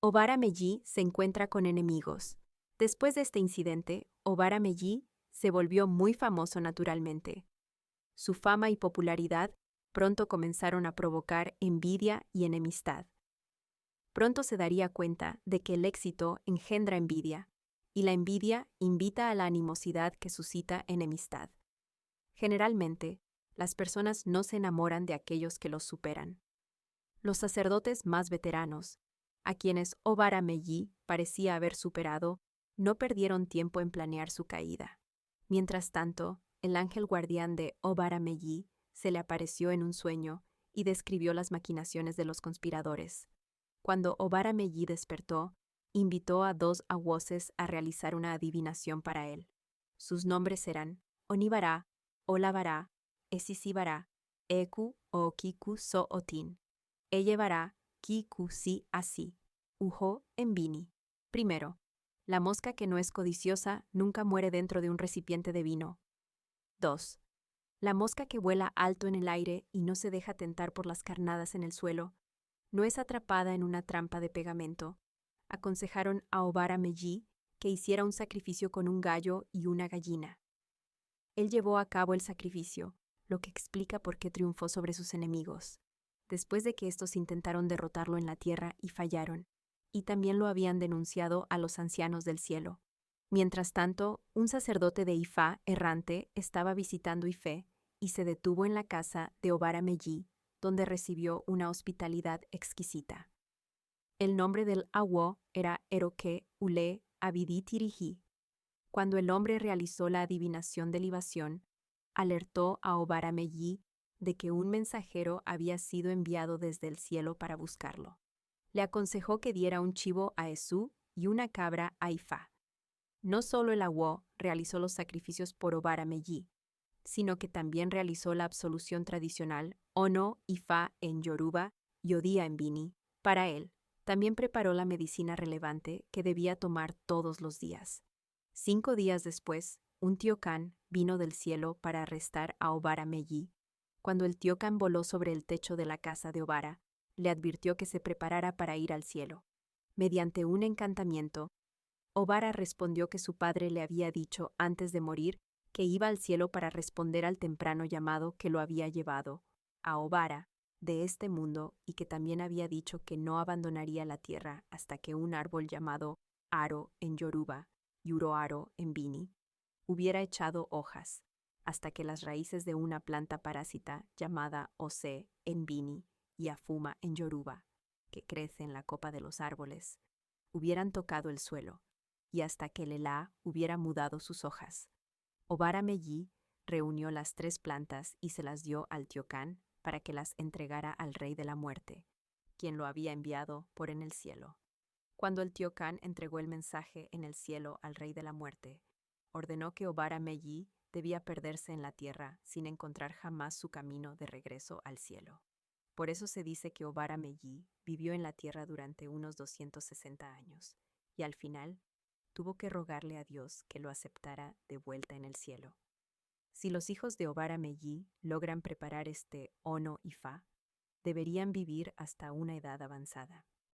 Obara Meji se encuentra con enemigos. Después de este incidente, Obara Meji se volvió muy famoso naturalmente. Su fama y popularidad pronto comenzaron a provocar envidia y enemistad. Pronto se daría cuenta de que el éxito engendra envidia, y la envidia invita a la animosidad que suscita enemistad. Generalmente, las personas no se enamoran de aquellos que los superan. Los sacerdotes más veteranos, a quienes Obara Meji parecía haber superado, no perdieron tiempo en planear su caída. Mientras tanto, el ángel guardián de Obara Meji se le apareció en un sueño y describió las maquinaciones de los conspiradores. Cuando Obara Meji despertó, invitó a 2 awoses a realizar una adivinación para él. Sus nombres eran Onibara, Olabara, Esisibara, Eku o Kiku so Otin. Ellevara, Kiku si así. Ujo en Bini. Primero, la mosca que no es codiciosa nunca muere dentro de un recipiente de vino. 2. La mosca que vuela alto en el aire y no se deja tentar por las carnadas en el suelo, no es atrapada en una trampa de pegamento. Aconsejaron a Obara Meji que hiciera un sacrificio con un gallo y una gallina. Él llevó a cabo el sacrificio, lo que explica por qué triunfó sobre sus enemigos, después de que estos intentaron derrotarlo en la tierra y fallaron, y también lo habían denunciado a los ancianos del cielo. Mientras tanto, un sacerdote de Ifá errante estaba visitando Ifé y se detuvo en la casa de Obara Meji, donde recibió una hospitalidad exquisita. El nombre del awo era Eroque Ule Abiditirihi. Cuando el hombre realizó la adivinación de libación, alertó a Obara Meji de que un mensajero había sido enviado desde el cielo para buscarlo. Le aconsejó que diera un chivo a Esú y una cabra a Ifá. No solo el awo realizó los sacrificios por Obara Meji, sino que también realizó la absolución tradicional Ono Ifá en Yoruba y Odía en Bini para él. También preparó la medicina relevante que debía tomar todos los días. 5 días después, un Tiocan vino del cielo para arrestar a Obara Meji. Cuando el Tiocan voló sobre el techo de la casa de Obara, le advirtió que se preparara para ir al cielo. Mediante un encantamiento, Obara respondió que su padre le había dicho antes de morir que iba al cielo para responder al temprano llamado que lo había llevado a Obara de este mundo y que también había dicho que no abandonaría la tierra hasta que un árbol llamado Aro en Yoruba y Uroaro en Bini hubiera echado hojas, hasta que las raíces de una planta parásita llamada Ose en Bini y Afuma en Yoruba, que crece en la copa de los árboles, hubieran tocado el suelo, y hasta que el Elá hubiera mudado sus hojas. Obara Meji reunió las 3 plantas y se las dio al Tiocan para que las entregara al rey de la muerte, quien lo había enviado por en el cielo. Cuando el Tiocan entregó el mensaje en el cielo al rey de la muerte, ordenó que Obara Meji debía perderse en la tierra sin encontrar jamás su camino de regreso al cielo. Por eso se dice que Obara Meji vivió en la tierra durante unos 260 años, y al final tuvo que rogarle a Dios que lo aceptara de vuelta en el cielo. Si los hijos de Obara Meji logran preparar este Ono Ifá, deberían vivir hasta una edad avanzada.